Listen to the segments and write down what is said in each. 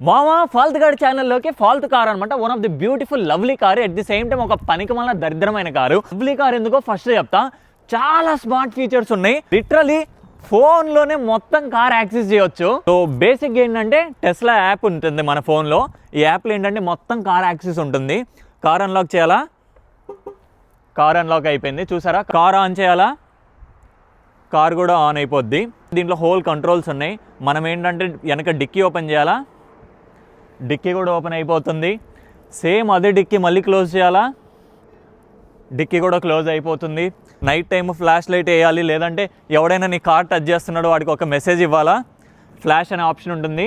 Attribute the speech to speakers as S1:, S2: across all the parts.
S1: మామా ఫాల్త్ గార్డ్ ఛానల్లోకి ఫాల్త్ కార్ అనమాట. One of the beautiful lovely car, at the same time ఒక పనికిమాలిన దరిద్రమైన కారు. లవ్లీ కార్ ఎందుకో ఫస్ట్ చెప్తా. చాలా స్మార్ట్ ఫీచర్స్ ఉన్నాయి. లిటరలీ ఫోన్లోనే మొత్తం కార్ యాక్సెస్ చేయొచ్చు. సో బేసిక్ ఏంటంటే టెస్లా యాప్ ఉంటుంది మన ఫోన్లో. ఈ యాప్లో ఏంటంటే మొత్తం కార్ యాక్సెస్ ఉంటుంది. కార్ అన్లాక్ చేయాలా, కార్ అన్లాక్ అయిపోయింది. చూసారా, కార్ ఆన్ చేయాలా, కార్ కూడా ఆన్ అయిపోద్ది. దీంట్లో హోల్ కంట్రోల్స్ ఉన్నాయి. మనం ఏంటంటే వెనక డిక్కీ ఓపెన్ చేయాలా, డిక్కీ కూడా ఓపెన్ అయిపోతుంది. సేమ్ అదే డిక్కీ మళ్ళీ క్లోజ్ చేయాలా, డిక్కీ కూడా క్లోజ్ అయిపోతుంది. నైట్ టైం ఫ్లాష్ లైట్ వేయాలి, లేదంటే ఎవడైనా నీ కార్ టచ్ చేస్తున్నాడో వాడికి ఒక మెసేజ్ ఇవ్వాలా, ఫ్లాష్ అనే ఆప్షన్ ఉంటుంది,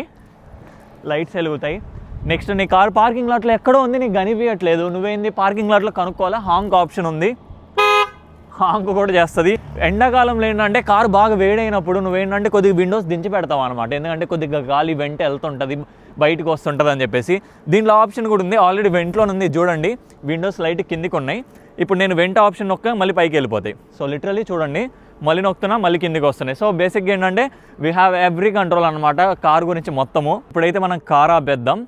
S1: లైట్స్ వెలుగుతాయి. నెక్స్ట్ నీ కార్ పార్కింగ్ లాట్లో ఎక్కడో ఉంది, నీకు కనిపించట్లేదు, నువ్వేంది పార్కింగ్ లాట్లో కనుక్కోవాలా, హాంక్ ఆప్షన్ ఉంది, హాంక్ కూడా చేస్తుంది. ఎండాకాలంలో ఏంటంటే కారు బాగా వేడైనప్పుడు నువ్వేంటంటే కొద్దిగా విండోస్ దించి పెడతావు అనమాట, ఎందుకంటే కొద్దిగా గాలి వెంట వెళ్తుంటుంది, బయటకు వస్తుంటుంది అని చెప్పేసి. దీంట్లో ఆప్షన్ కూడా ఉంది, ఆల్రెడీ వెంట్లో ఉంది చూడండి, విండోస్ లైట్ కిందికి ఉన్నాయి. ఇప్పుడు నేను వెంట ఆప్షన్ నొక్క మళ్ళీ పైకి వెళ్ళిపోతాయి. సో లిటరలీ చూడండి, మళ్ళీ నొక్కుతున్నా మళ్ళీ కిందికి వస్తున్నాయి. సో బేసిక్గా ఏంటంటే వీ హ్యావ్ ఎవ్రీ కంట్రోల్ అనమాట కార్ గురించి మొత్తము. ఇప్పుడైతే మనం కార్ ఆపేద్దాం.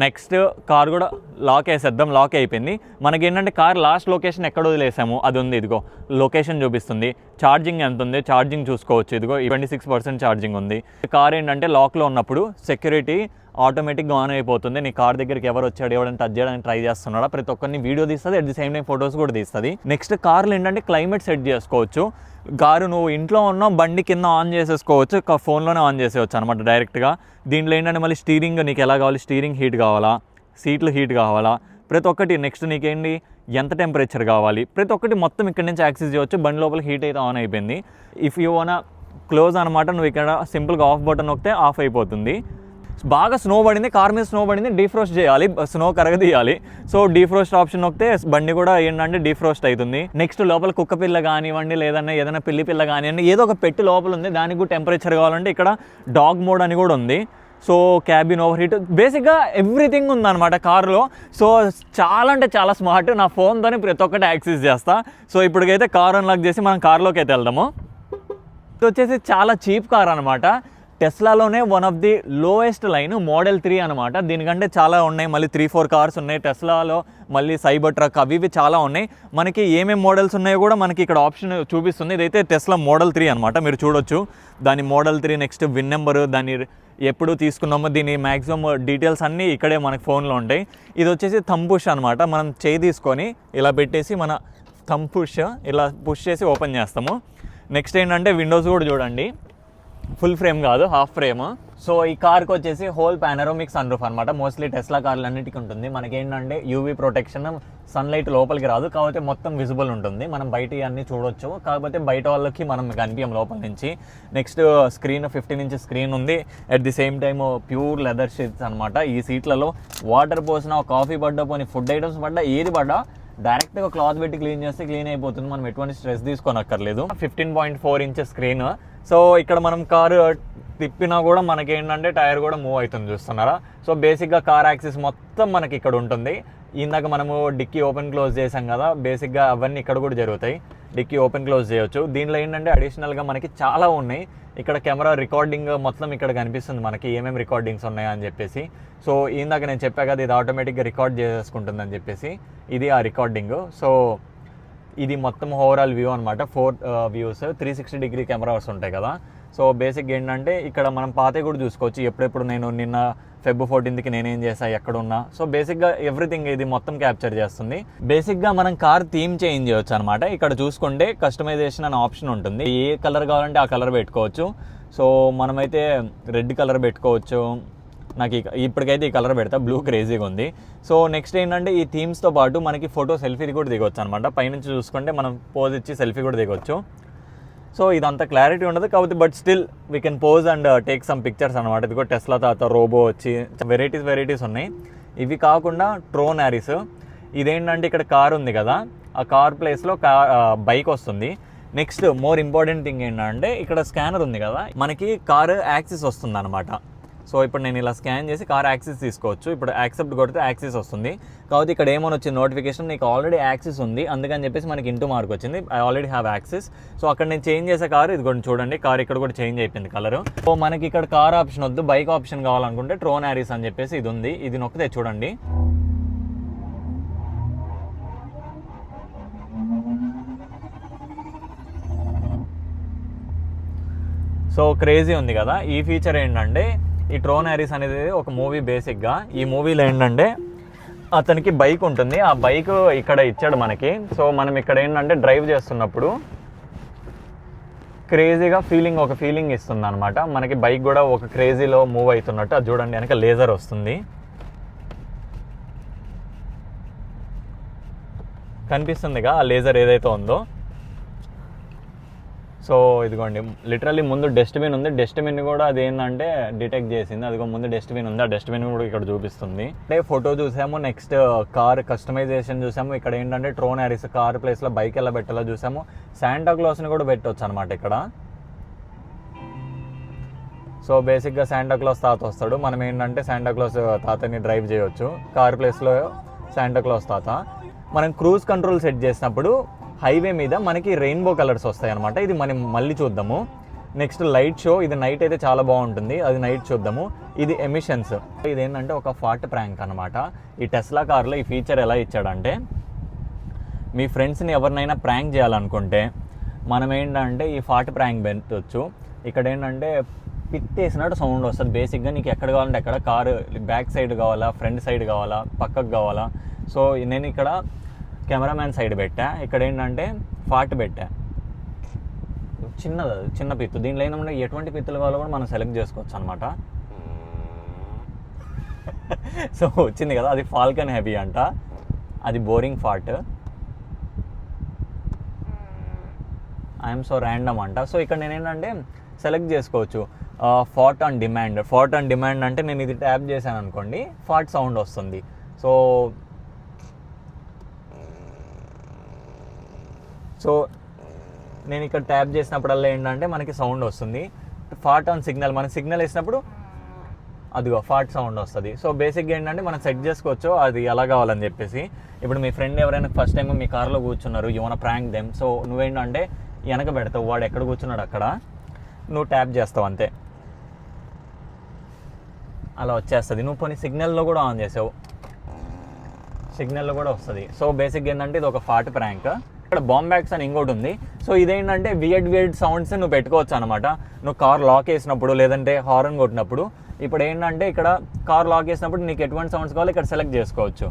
S1: నెక్స్ట్ కార్ కూడా లాక్ వేసేద్దాం. లాక్ అయిపోయింది. మనకి ఏంటంటే కార్ లాస్ట్ లొకేషన్ ఎక్కడ వదిలేసాము అది ఉంది, ఇదిగో లొకేషన్ చూపిస్తుంది. ఛార్జింగ్ ఎంత ఉంది, ఛార్జింగ్ చూసుకోవచ్చు. ఇదిగో 26% ఛార్జింగ్ ఉంది. కార్ ఏంటంటే లాక్లో ఉన్నప్పుడు సెక్యూరిటీ ఆటోమేటిక్గా ఆన్ అయిపోతుంది. నీ కార్ దగ్గరికి ఎవరు వచ్చాడు, ఎవరైనా టచ్ చేయడానికి ట్రై చేస్తున్నాడా, ప్రతి ఒక్కరిని వీడియో తీస్తుంది, at the same time photos కూడా తీస్తుంది. నెక్స్ట్ కార్లు ఏంటంటే క్లైమేట్ సెట్ చేసుకోవచ్చు. కారు నువ్వు ఇంట్లో ఉన్న బండి కింద ఆన్ చేసేసుకోవచ్చు, ఫోన్లోనే ఆన్ చేసేవచ్చు అనమాట డైరెక్ట్గా. దీంట్లో ఏంటంటే మళ్ళీ స్టీరింగ్ నీకు ఎలా కావాలి, స్టీరింగ్ హీట్ కావాలా, సీట్లు హీట్ కావాలా, ప్రతి ఒక్కటి. నెక్స్ట్ నీకేంటి ఎంత టెంపరేచర్ కావాలి, ప్రతి ఒక్కటి మొత్తం ఇక్కడ నుంచి యాక్సెస్ చేయవచ్చు. బండి లోపల హీట్ అయితే ఆన్ అయిపోయింది. ఇఫ్ యూ వానా క్లోజ్ అనమాట, నువ్వు ఇక్కడ సింపుల్గా ఆఫ్ బటన్ నొక్కితే ఆఫ్ అయిపోతుంది. బాగా స్నో పడింది, కార్ మీద స్నో పడింది, డీఫ్రోస్ట్ చేయాలి, స్నో కరగదీయాలి. సో డీఫ్రోస్ట్ ఆప్షన్ నొక్కితే బండి కూడా ఏంటంటే డీఫ్రోస్ట్ అవుతుంది. నెక్స్ట్ లోపల కుక్క పిల్ల కానివ్వండి, లేదన్నా ఏదైనా పిల్లి పిల్ల కానివ్వండి, ఏదో ఒక పెట్టి లోపల ఉంది, దానికి కూడా టెంపరేచర్ కావాలంటే ఇక్కడ డాగ్ మోడ్ అని కూడా ఉంది. సో క్యాబిన్ ఓవర్ హీట్, బేసిక్గా ఎవ్రీథింగ్ ఉందన్నమాట కారులో. సో చాలా అంటే చాలా స్మార్ట్. నా ఫోన్తోనే ప్రతి ఒక్కటి యాక్సెస్ చేస్తా. సో ఇప్పటికైతే కార్ అన్లాక్ చేసి మనం కార్లోకి అయితే వెళ్దాము. ఇది వచ్చేసి చాలా చీప్ కార్ అనమాట. టెస్లాలోనే one of the lowest line model 3 అనమాట. దీనికంటే చాలా ఉన్నాయి, మళ్ళీ 3-4 కార్స్ ఉన్నాయి టెస్లాలో, మళ్ళీ సైబర్ ట్రక్ అవి ఇవి చాలా ఉన్నాయి. మనకి ఏమేమి మోడల్స్ ఉన్నాయో కూడా మనకి ఇక్కడ ఆప్షన్ చూపిస్తుంది. ఇదైతే టెస్లా మోడల్ 3 అనమాట, మీరు చూడొచ్చు. దాని మోడల్ 3, నెక్స్ట్ విన్ నెంబర్, దాన్ని ఎప్పుడు తీసుకున్నామో, దీని మ్యాక్సిమం డీటెయిల్స్ అన్నీ ఇక్కడే మనకి ఫోన్లో ఉంటాయి. ఇది వచ్చేసి థంబ్ పుష్ అనమాట. మనం చేయి తీసుకొని ఇలా పెట్టేసి మన థంబ్ పుష్ ఇలా పుష్ చేసి ఓపెన్ చేస్తాము. నెక్స్ట్ ఏంటంటే విండోస్ కూడా చూడండి, ఫుల్ ఫ్రేమ్ కాదు, హాఫ్ ఫ్రేమ్. సో ఈ కార్కి వచ్చేసి హోల్ పానరోమిక్ సన్ రూఫ్ అనమాట. మోస్ట్లీ టెస్లా కార్లు అన్నిటికీ ఉంటుంది. మనకేంటంటే యూవీ ప్రొటెక్షన్, సన్లైట్ లోపలికి రాదు, కాకపోతే మొత్తం విజిబుల్ ఉంటుంది, మనం బయట అన్నీ చూడొచ్చు, కాకపోతే బయట వాళ్ళకి మనం కనిపించాం లోపల నుంచి. నెక్స్ట్ స్క్రీన్ 15 ఇంచ్ స్క్రీన్ ఉంది. At the same time pure leather sheets అనమాట. ఈ సీట్లలో వాటర్ పోసినా, కాఫీ పడ్డా, పోనీ ఫుడ్ ఐటమ్స్ పడ్డా, ఏది పడ్డా డైరెక్ట్గా క్లాత్ పెట్టి క్లీన్ చేస్తే క్లీన్ అయిపోతుంది, మనం ఎటువంటి స్ట్రెస్ తీసుకోనక్కర్లేదు. 15.4 inch screen. సో ఇక్కడ మనం కారు తిప్పినా కూడా మనకేంటంటే టైర్ కూడా మూవ్ అవుతుంది, చూస్తున్నారా. సో బేసిక్గా కార్ యాక్సెస్ మొత్తం మనకి ఇక్కడ ఉంటుంది. ఇందాక మనము డిక్కీ ఓపెన్ క్లోజ్ చేసాం కదా, బేసిక్గా అవన్నీ ఇక్కడ కూడా జరుగుతాయి. డిక్కీ ఓపెన్ క్లోజ్ చేయొచ్చు. దీనిలో ఏంటంటే అడిషనల్గా మనకి చాలా ఉన్నాయి. ఇక్కడ కెమెరా రికార్డింగ్ మొత్తం ఇక్కడ కనిపిస్తుంది మనకి, ఏమేమి రికార్డింగ్స్ ఉన్నాయా అని చెప్పేసి. సో ఇందాక నేను చెప్పా కదా, ఇది ఆటోమేటిక్గా రికార్డ్ చేసుకుంటుందని చెప్పేసి, ఇది ఆ రికార్డింగ్. సో ఇది మొత్తం ఓవరాల్ వ్యూ అనమాట. 4 వ్యూస్, 360 డిగ్రీ కెమెరాస్ ఉంటాయి కదా. సో బేసిక్ ఏంటంటే ఇక్కడ మనం పాతే కూడా చూసుకోవచ్చు, ఎప్పుడెప్పుడు నేను నిన్న Feb 14th నేనేం చేసా, ఎక్కడున్నా. సో బేసిక్గా ఎవ్రీథింగ్ ఇది మొత్తం క్యాప్చర్ చేస్తుంది. బేసిక్గా మనం కార్ థీమ్ చేంజ్ చేయొచ్చు అనమాట. ఇక్కడ చూసుకుంటే కస్టమైజేషన్ అనే ఆప్షన్ ఉంటుంది. ఏ కలర్ కావాలంటే ఆ కలర్ పెట్టుకోవచ్చు. సో మనమైతే రెడ్ కలర్ పెట్టుకోవచ్చు. నాకు ఇప్పటికైతే ఈ కలర్ పెడతా, బ్లూ క్రేజీగా ఉంది. సో నెక్స్ట్ ఏంటంటే ఈ థీమ్స్తో పాటు మనకి ఫోటో సెల్ఫీ కూడా దిగొచ్చు అనమాట. పైనుంచి చూసుకుంటే మనం పోజ్ ఇచ్చి సెల్ఫీ కూడా దిగొచ్చు. సో ఇదంతా క్లారిటీ ఉండదు కాబట్టి, but still we can pose and take some pictures అనమాట. ఇది కూడా టెస్లా తర్వాత రోబో వచ్చి వెరైటీస్ ఉన్నాయి. ఇవి కాకుండా ట్రోన్ యారిస్. ఇదేంటంటే ఇక్కడ కార్ ఉంది కదా, ఆ కార్ ప్లేస్లో బైక్ వస్తుంది. నెక్స్ట్ మోర్ ఇంపార్టెంట్ థింగ్ ఏంటంటే ఇక్కడ స్కానర్ ఉంది కదా, మనకి కార్ యాక్సెస్ వస్తుంది అనమాట. సో ఇప్పుడు నేను ఇలా స్కాన్ చేసి కార్ యాక్సెస్ తీసుకోవచ్చు. ఇప్పుడు యాక్సెప్ట్ కొడితే యాక్సెస్ వస్తుంది. కాబట్టి ఇక్కడ ఏమని వచ్చింది నోటిఫికేషన్, నీకు ఆల్రెడీ యాక్సెస్ ఉంది అందుకని చెప్పేసి మనకి ఇంటూ మార్క్ వచ్చింది. I already have access. So అక్కడ నేను చేంజ్ చేసే కారు ఇది కూడా చూడండి, కార్ ఇక్కడ కూడా చేంజ్ అయిపోయింది కలర్. సో మనకి ఇక్కడ కార్ ఆప్షన్ వద్దు, బైక్ ఆప్షన్ కావాలనుకుంటే ట్రోన్ యారిస్ అని చెప్పేసి ఇది ఉంది, ఇది నొక్కితే చూడండి. సో క్రేజీ ఉంది కదా. ఈ ఫీచర్ ఏంటంటే ఈ ట్రోన్ యారిస్ అనేది ఒక మూవీ బేసిక్గా. ఈ మూవీలో ఏంటంటే అతనికి బైక్ ఉంటుంది, ఆ బైక్ ఇక్కడ ఇచ్చాడు మనకి. సో మనం ఇక్కడ ఏంటంటే డ్రైవ్ చేస్తున్నప్పుడు క్రేజీగా ఒక ఫీలింగ్ ఇస్తుంది అనమాట. మనకి బైక్ కూడా ఒక క్రేజీలో మూవ్ అవుతున్నట్టు. అది చూడండి వెనక లేజర్ వస్తుంది, కనిపిస్తుందిగా ఆ లేజర్ ఏదైతే ఉందో. సో ఇదిగోండి లిటరల్లీ ముందు డస్ట్బిన్ ఉంది, డస్ట్బిన్ కూడా అది ఏంటంటే డిటెక్ట్ చేసింది. అదిగో ముందు డస్ట్బిన్ ఉంది, ఆ డస్ట్బిన్ కూడా ఇక్కడ చూపిస్తుంది. అంటే ఫోటో చూసాము, నెక్స్ట్ కార్ కస్టమైజేషన్ చూసాము. ఇక్కడ ఏంటంటే ట్రోన్ యారిస్ కార్ ప్లేస్లో బైక్ ఎలా పెట్టాలో చూసాము. శాంటా క్లాస్ని కూడా పెట్టవచ్చు అనమాట ఇక్కడ. సో బేసిక్గా శాంటా క్లాస్ తాత వస్తాడు, మనం ఏంటంటే శాంటా క్లాస్ తాతని డ్రైవ్ చేయొచ్చు. కార్ ప్లేస్లో శాంటా క్లాస్ తాత. మనం క్రూజ్ కంట్రోల్ సెట్ చేసినప్పుడు హైవే మీద మనకి రెయిన్బో కలర్స్ వస్తాయి అనమాట. ఇది మనం మళ్ళీ చూద్దాము. నెక్స్ట్ లైట్ షో, ఇది నైట్ అయితే చాలా బాగుంటుంది, అది నైట్ చూద్దాము. ఇది ఎమిషన్స్, ఇది ఏంటంటే ఒక ఫాట్ ప్రాంక్ అనమాట. ఈ టెస్లా కార్లో ఈ ఫీచర్ ఎలా ఇచ్చాడంటే, మీ ఫ్రెండ్స్ని ఎవరినైనా ప్రాంక్ చేయాలనుకుంటే మనం ఏంటంటే ఈ ఫాట్ ప్రాంక్ పెట్టవచ్చు. ఇక్కడ ఏంటంటే పిట్టేసినట్టు సౌండ్ వస్తుంది. బేసిక్గా నీకు ఎక్కడ కావాలంటే ఎక్కడ, కారు బ్యాక్ సైడ్ కావాలా, ఫ్రంట్ సైడ్ కావాలా, పక్కకు కావాలా. సో నేను ఇక్కడ కెమెరామ్యాన్ సైడ్ పెట్టా, ఇక్కడ ఏంటంటే ఫాట్ పెట్టా. చిన్న పిత్తు, దీనిలో ఏంటంటే ఎటువంటి పిత్తులు కావాలో కూడా మనం సెలెక్ట్ చేసుకోవచ్చు అనమాట. సో వచ్చింది కదా, అది ఫాల్కన్ హెవీ అంట, అది boring fat. I'm so random అంట. సో ఇక్కడ నేను ఏంటంటే సెలెక్ట్ చేసుకోవచ్చు fat on demand. Fat on demand అంటే నేను ఇది ట్యాప్ చేశాను అనుకోండి, ఫాట్ సౌండ్ వస్తుంది. సో నేను ఇక్కడ ట్యాప్ చేసినప్పుడల్లా ఏంటంటే మనకి సౌండ్ వస్తుంది. ఫాట్ ఆన్ సిగ్నల్, మన సిగ్నల్ వేసినప్పుడు అదిగో ఫాట్ సౌండ్ వస్తుంది. సో బేసిక్గా ఏంటంటే మనం సెట్ చేసుకోవచ్చు అది ఎలా కావాలని చెప్పేసి. ఇప్పుడు మీ ఫ్రెండ్ ఎవరైనా ఫస్ట్ టైం మీ కార్లో కూర్చున్నారు, you want prank them. So నువ్వేంటంటే వెనక పెడతావు, వాడు ఎక్కడ కూర్చున్నాడు అక్కడ నువ్వు ట్యాప్ చేస్తావు అంతే, అలా వచ్చేస్తుంది. నువ్వు కొన్ని సిగ్నల్లో కూడా ఆన్ చేసావు, సిగ్నల్లో కూడా వస్తుంది. సో బేసిక్గా ఏంటంటే ఇది ఒక ఫాట్ ప్రాంక్. ఇక్కడ బాంబాక్స్ అని ఇంకోటి ఉంది. సో ఇదేంటంటే వియర్డ్ సౌండ్స్ నువ్వు పెట్టుకోవచ్చు అనమాట. నువ్వు కార్ లాక్ వేసినప్పుడు లేదంటే హార్న్ కొట్టినప్పుడు. ఇప్పుడు ఏంటంటే ఇక్కడ కార్ లాక్ వేసినప్పుడు నీకు ఎటువంటి సౌండ్స్ కావాలో ఇక్కడ సెలెక్ట్ చేసుకోవచ్చు.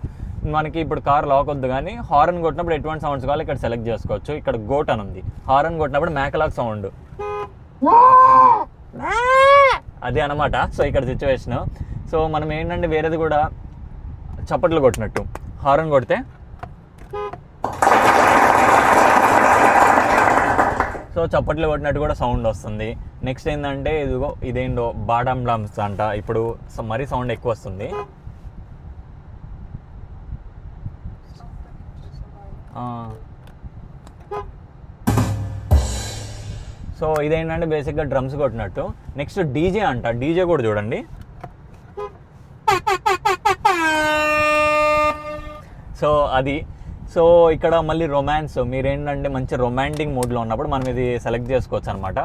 S1: మనకి ఇప్పుడు కార్ లాక్ వద్దు కానీ హార్న్ కొట్టినప్పుడు ఎటువంటి సౌండ్స్ కావాలో ఇక్కడ సెలెక్ట్ చేసుకోవచ్చు. ఇక్కడ గోట్ అని ఉంది, హార్న్ కొట్టినప్పుడు మేకలాక్ సౌండ్ అది అనమాట. సో ఇక్కడ సిచ్యువేషన్. సో మనం ఏంటంటే వేరేది కూడా చప్పట్లు కొట్టినట్టు హార్న్ కొడితే సో చప్పట్లు కొట్టినట్టు కూడా సౌండ్ వస్తుంది. నెక్స్ట్ ఏంటంటే ఇదేంటో బాటమ్ లంప్స్ అంట. ఇప్పుడు మరీ సౌండ్ ఎక్కువ వస్తుంది. సో ఇదేంటంటే బేసిక్గా డ్రమ్స్ కొట్టినట్టు. నెక్స్ట్ డీజే అంట, డీజే కూడా చూడండి. సో అది. సో ఇక్కడ మళ్ళీ రొమాన్స్, మీరేంటంటే మంచి రొమాంటిక్ మూడ్లో ఉన్నప్పుడు మనం ఇది సెలెక్ట్ చేసుకోవచ్చు అనమాట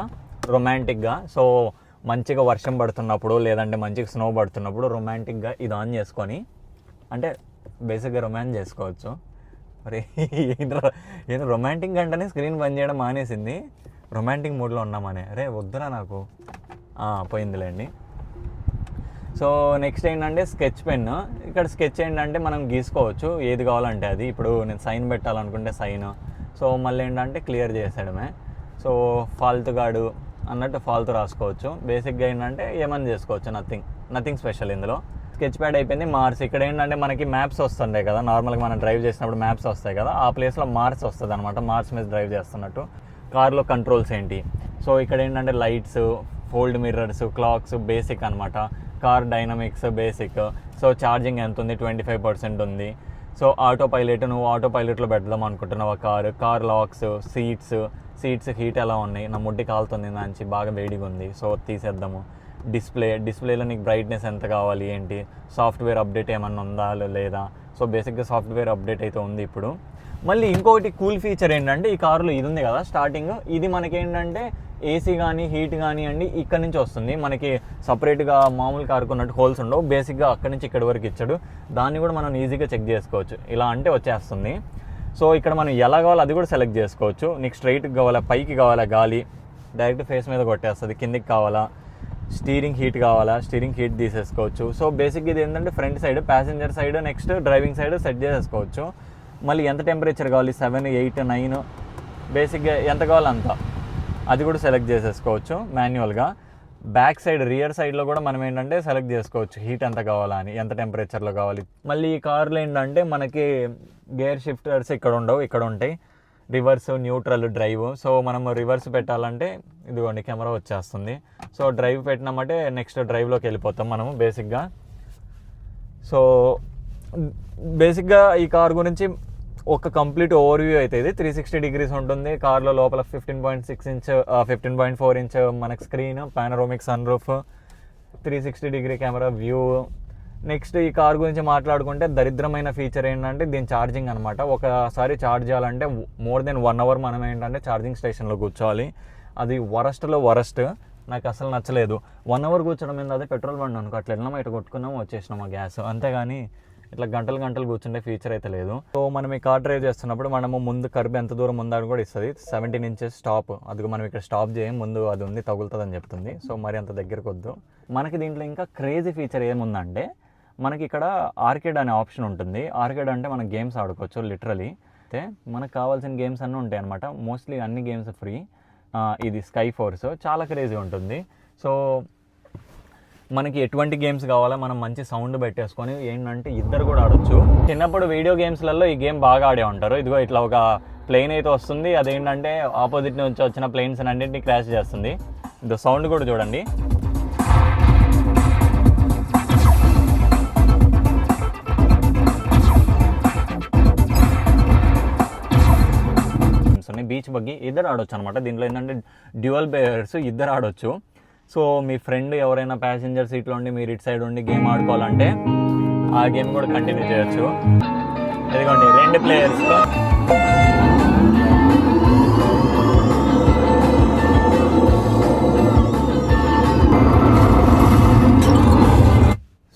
S1: రొమాంటిక్గా. సో మంచిగా వర్షం పడుతున్నప్పుడు లేదంటే మంచిగా స్నో పడుతున్నప్పుడు రొమాంటిక్గా ఇది ఆన్ చేసుకొని అంటే బేసిక్గా రొమాన్స్ చేసుకోవచ్చు. మరి ఏంటో రొమాంటిక్ అంటేనే స్క్రీన్ బంద్ చేయడం మానేసింది, రొమాంటిక్ మూడ్లో ఉన్నామని. అరే వద్దురా నాకు, పోయిందిలేండి. సో నెక్స్ట్ ఏంటంటే స్కెచ్ పెన్. ఇక్కడ స్కెచ్ ఏంటంటే మనం గీసుకోవచ్చు ఏది కావాలంటే అది. ఇప్పుడు నేను సైన్ పెట్టాలనుకుంటే సైన్. సో మళ్ళీ ఏంటంటే క్లియర్ చేసేయడమే. సో ఫాల్తుగాడు అన్నట్టు ఫాల్తు రాసుకోవచ్చు. బేసిక్గా ఏంటంటే ఏమని చేసుకోవచ్చు, నథింగ్ స్పెషల్ ఇందులో. స్కెచ్ ప్యాడ్ అయిపోయింది. మార్స్, ఇక్కడ ఏంటంటే మనకి మ్యాప్స్ వస్తుంటాయి కదా, నార్మల్గా మనం డ్రైవ్ చేసినప్పుడు మ్యాప్స్ వస్తాయి కదా, ఆ ప్లేస్లో మార్స్ వస్తుంది అనమాట. మార్స్ మీద డ్రైవ్ చేస్తున్నట్టు. కార్లో కంట్రోల్స్ ఏంటి, సో ఇక్కడ ఏంటంటే lights, fold mirrors, clocks basic అనమాట. Car dynamics basic. So charging ఎంత ఉంది, 25% ఉంది. సో ఆటో పైలట్, నువ్వు ఆటో పైలట్లో పెడదాం అనుకుంటున్నావు కార్ లాక్స్, సీట్స్ హీట్ ఎలా ఉన్నాయి, నా ముడ్డి కాలుతుంది మంచి బాగా వేడిగా ఉంది, సో తీసేద్దాము. డిస్ప్లేలో నీకు బ్రైట్నెస్ ఎంత కావాలి ఏంటి, సాఫ్ట్వేర్ అప్డేట్ ఏమన్నా ఉందా లేదా. సో బేసిక్గా సాఫ్ట్వేర్ అప్డేట్ అయితే ఉంది ఇప్పుడు. మళ్ళీ ఇంకొకటి కూల్ ఫీచర్ ఏంటంటే ఈ కారులో ఇది ఉంది కదా స్టార్టింగ్, ఇది మనకేంటంటే ఏసీ కానీ హీట్ కానీ అండి ఇక్కడ నుంచి వస్తుంది. మనకి సపరేట్గా మామూలు కారుకు ఉన్నట్టు హోల్స్ ఉండవు, బేసిక్గా అక్కడి నుంచి ఇక్కడి వరకు ఇచ్చాడు. దాన్ని కూడా మనం ఈజీగా చెక్ చేసుకోవచ్చు. ఇలా అంటే వచ్చేస్తుంది. సో ఇక్కడ మనం ఎలా కావాలో అది కూడా సెలెక్ట్ చేసుకోవచ్చు. నీకు స్ట్రైట్కి కావాలా, పైకి కావాలా గాలి, డైరెక్ట్ ఫేస్ మీద కొట్టేస్తుంది. కిందికి కావాలా, స్టీరింగ్ హీట్ కావాలా, స్టీరింగ్ హీట్ తీసేసుకోవచ్చు. సో బేసిక్గా ఇది ఏంటంటే front side, passenger side, next driving side set చేసేసుకోవచ్చు. మళ్ళీ ఎంత టెంపరేచర్ కావాలి, 7, 8, 9 బేసిక్గా ఎంత కావాలో అంత అది కూడా సెలెక్ట్ చేసేసుకోవచ్చు మాన్యువల్గా. బ్యాక్ సైడ్ రియర్ సైడ్లో కూడా మనం ఏంటంటే సెలెక్ట్ చేసుకోవచ్చు హీట్ ఎంత కావాలా అని, ఎంత టెంపరేచర్లో కావాలి. మళ్ళీ ఈ కార్లో ఏంటంటే మనకి గేర్ షిఫ్టర్స్ ఇక్కడ ఉండవు, ఇక్కడ ఉంటాయి. Reverse, neutral, drive. సో మనం రివర్స్ పెట్టాలంటే ఇదిగోండి కెమెరా వచ్చేస్తుంది. సో డ్రైవ్ పెట్టినామంటే నెక్స్ట్ డ్రైవ్లోకి వెళ్ళిపోతాం మనము బేసిక్గా. సో బేసిక్గా ఈ కార్ గురించి ఒక కంప్లీట్ ఓవర్వ్యూ అయితే ఇది 360 degrees ఉంటుంది. కార్లో లోపల 15.6 inch 15.4 inch మనకి screen, panoramic sunroof, 360 degree camera view. Next ఈ కార్ గురించి మాట్లాడుకుంటే దరిద్రమైన ఫీచర్ ఏంటంటే దీని ఛార్జింగ్ అనమాట. ఒకసారి ఛార్జ్ చేయాలంటే మోర్ దెన్ 1 hour మనం ఏంటంటే ఛార్జింగ్ స్టేషన్లో కూర్చోవాలి. అది వరస్ట్లో వరస్ట్, నాకు అసలు నచ్చలేదు. 1 hour కూర్చోడం మీద అదే పెట్రోల్ బండి అనుకో, అట్లా వెళ్ళినామా ఇటు కొట్టుకున్నాము వచ్చేసినాము ఆ గ్యాస్, అంతేగాని ఇట్లా గంటలు కూర్చుంటే ఫీచర్ అయితే లేదు. సో మనం ఈ కార్ డ్రైవ్ చేస్తున్నప్పుడు మనము ముందు కర్బ్ ఎంత దూరం ఉందని కూడా ఇస్తుంది. 17 inches స్టాప్, అది మనం ఇక్కడ స్టాప్ చేయం, ముందు అది ఉంది తగులుతుంది అని చెప్తుంది. సో మరి అంత దగ్గరకు వద్దు. మనకి దీంట్లో ఇంకా క్రేజీ ఫీచర్ ఏముందంటే మనకి ఇక్కడ ఆర్కేడ్ అనే ఆప్షన్ ఉంటుంది. ఆర్కేడ్ అంటే మనం గేమ్స్ ఆడుకోవచ్చు లిటరలీ. అయితే మనకు కావాల్సిన గేమ్స్ అన్నీ ఉంటాయి అనమాట. మోస్ట్లీ అన్ని గేమ్స్ ఫ్రీ. ఇది స్కై ఫోర్స్ చాలా క్రేజీ ఉంటుంది. సో మనకి ఎటువంటి గేమ్స్ కావాలో మనం మంచి సౌండ్ పెట్టేసుకొని ఏంటంటే ఇద్దరు కూడా ఆడొచ్చు. చిన్నప్పుడు వీడియో గేమ్స్లలో ఈ గేమ్ బాగా ఆడే ఉంటారు. ఇదిగో ఇట్లా ఒక ప్లేన్ అయితే వస్తుంది, అదేంటంటే ఆపోజిట్ నుంచి వచ్చిన ప్లేన్స్ అన్నింటినీ క్రాష్ చేస్తుంది. ఇది సౌండ్ కూడా చూడండి. బీచ్ బగ్గి ఇద్దరు ఆడొచ్చు అనమాట. దీంట్లో ఏంటంటే డ్యూయల్ ప్లేయర్స్ ఇద్దరు ఆడొచ్చు. సో మీ ఫ్రెండ్ ఎవరైనా ప్యాసింజర్ సీట్లో ఉండి మీరు ఇటు సైడ్ ఉండి గేమ్ ఆడుకోవాలంటే ఆ గేమ్ కూడా కంటిన్యూ చేయొచ్చు. ఇదిగోండి 2 ప్లేయర్స్లో.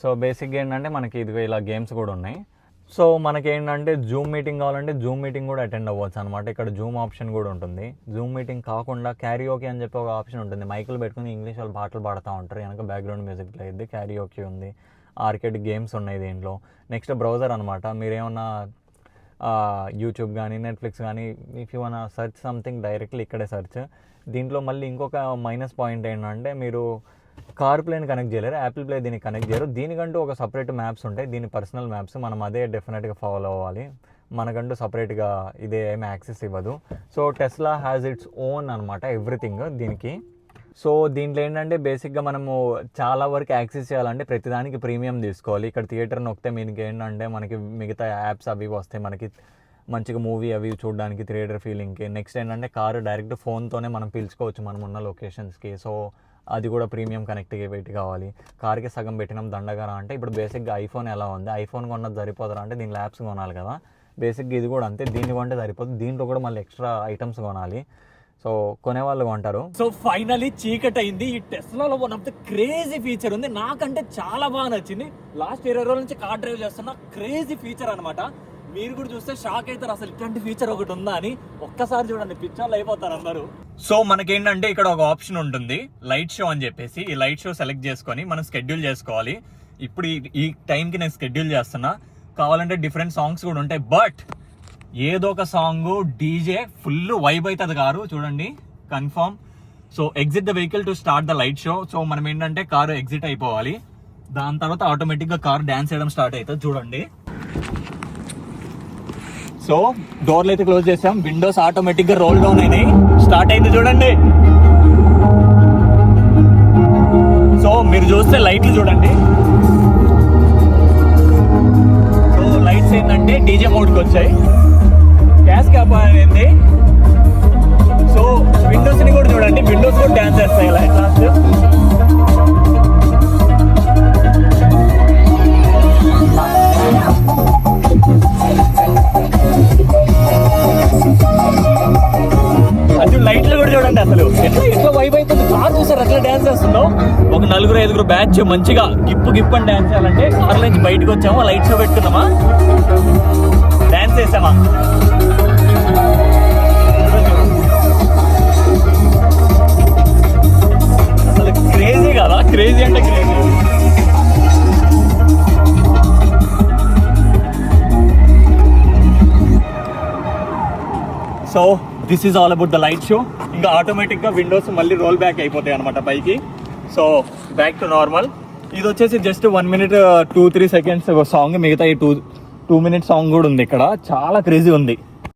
S1: సో బేసిక్గా ఏంటంటే మనకి ఇదిగో ఇలా గేమ్స్ కూడా ఉన్నాయి. సో మనకేంటంటే జూమ్ మీటింగ్ కావాలంటే జూమ్ మీటింగ్ కూడా అటెండ్ అవ్వచ్చు అనమాట. ఇక్కడ జూమ్ ఆప్షన్ కూడా ఉంటుంది. జూమ్ మీటింగ్ కాకుండా క్యారియోకే అని చెప్పి ఒక ఆప్షన్ ఉంటుంది. మైకులు పెట్టుకుని ఇంగ్లీష్ వాళ్ళు పాటలు పాడుతూ ఉంటారు, వెనక బ్యాక్గ్రౌండ్ మ్యూజిక్ ప్లే అయ్యింది. క్యారియోకే ఉంది, ఆర్కేడ్ గేమ్స్ ఉన్నాయి దీంట్లో. నెక్స్ట్ బ్రౌజర్ అనమాట. మీరేమన్నా యూట్యూబ్ కానీ నెట్ఫ్లిక్స్ కానీ if you one search something directly ఇక్కడే సెర్చ్. దీంట్లో మళ్ళీ ఇంకొక మైనస్ పాయింట్ ఏంటంటే మీరు కార్ ప్లేని కనెక్ట్ చేయలేరు, యాపిల్ ప్లే దీనికి కనెక్ట్ చేయరు. దీనికంటూ ఒక సపరేట్ మ్యాప్స్ ఉంటాయి, దీని పర్సనల్ మ్యాప్స్. మనం అదే డెఫినెట్గా ఫాలో అవ్వాలి. మనకంటూ సపరేట్గా ఇదే ఏమి యాక్సెస్ ఇవ్వదు. So Tesla has its own అనమాట ఎవ్రీథింగ్ దీనికి. సో దీంట్లో ఏంటంటే బేసిక్గా మనము చాలా వరకు యాక్సెస్ చేయాలంటే ప్రతిదానికి ప్రీమియం తీసుకోవాలి. ఇక్కడ థియేటర్ నొక్కితే మీకు ఏంటంటే మనకి మిగతా యాప్స్ అవి వస్తాయి, మనకి మంచిగా మూవీ అవి చూడడానికి థియేటర్ ఫీలింగ్కి. నెక్స్ట్ ఏంటంటే కారు డైరెక్ట్ ఫోన్తోనే మనం పిలుచుకోవచ్చు మనం ఉన్న లొకేషన్స్కి. సో అది కూడా ప్రీమియం కనెక్టివిటీ కావాలి. కార్కి సగం పెట్టినాం దండగారా అంటే ఇప్పుడు బేసిక్గా ఐఫోన్ ఎలా ఉంది, ఐఫోన్ కొన్నది సరిపోతారా అంటే దీని ల్యాబ్స్ కొనాలి కదా. బేసిక్గా ఇది కూడా అంతే, దీన్ని కొంటే సరిపోతుంది. దీంట్లో కూడా మళ్ళీ ఎక్స్ట్రా ఐటమ్స్ కొనాలి. సో కొనేవాళ్ళు కొంటారు. సో ఫైనలీ చీకట్ అయింది. ఈ టెస్లాలో one of the crazy feature ఉంది, నాకంటే చాలా బాగా నచ్చింది. లాస్ట్ 20 రోజుల నుంచి కార్ డ్రైవ్ చేస్తున్న క్రేజీ ఫీచర్ అనమాట. మీరు కూడా చూస్తే షాక్ అవుతారు, అసలు ఇట్లాంటి ఫీచర్ ఒకటి ఉందా అని. ఒక్కసారి చూడండి, పిచ్చర్లు అయిపోతారు అందరూ. సో మనకేంటంటే ఇక్కడ ఒక ఆప్షన్ ఉంటుంది లైట్ షో అని చెప్పేసి. ఈ లైట్ షో సెలెక్ట్ చేసుకొని మనం షెడ్యూల్ చేసుకోవాలి. ఇప్పుడు ఈ టైంకి నేను షెడ్యూల్ చేస్తున్నా. కావాలంటే డిఫరెంట్ సాంగ్స్ కూడా ఉంటాయి, బట్ ఏదో ఒక సాంగ్ డీజే ఫుల్ వైబ్ అవుతుంది కారు. చూడండి confirm. So exit the vehicle to start the light show. So మనం ఏంటంటే కారు ఎగ్జిట్ అయిపోవాలి, దాని తర్వాత ఆటోమేటిక్గా కారు డాన్స్ చేయడం స్టార్ట్ అవుతుంది. చూడండి, సో డోర్లు అయితే క్లోజ్ చేసాం, విండోస్ ఆటోమేటిక్గా రోల్ డౌన్ అయినాయి, స్టార్ట్ అయింది చూడండి. సో మీరు చూస్తే లైట్లు చూడండి. సో లైట్స్ ఏంటంటే డీజే మోడ్కి వచ్చాయి, గ్యాస్ క్యాప్ అనేది. సో విండోస్ని కూడా చూడండి, విండోస్ కూడా డాన్స్ చేస్తాయి లాస్ట్. డాన్స్ చేస్తున్నావు. ఒక 4-5 బ్యాచ్ మంచిగా గిప్పు అని డాన్స్ చేయాలంటే కార్ల నుంచి బయటకు వచ్చామా, లైట్ షో పెట్టుకున్నామా, డాన్స్ చేసామా. అసలు క్రేజీ కదా, క్రేజీ అంటే crazy. So this is all about the light show. ఇంకా ఆటోమేటిక్గా విండోస్ మళ్ళీ రోల్ బ్యాక్ అయిపోతాయి అనమాట పైకి. So back to normal. ఇది వచ్చేసి జస్ట్ 1 minute 2-3 seconds సాంగ్, మిగతా ఈ 2 minute సాంగ్ కూడా ఉంది ఇక్కడ. చాలా క్రేజీ ఉంది.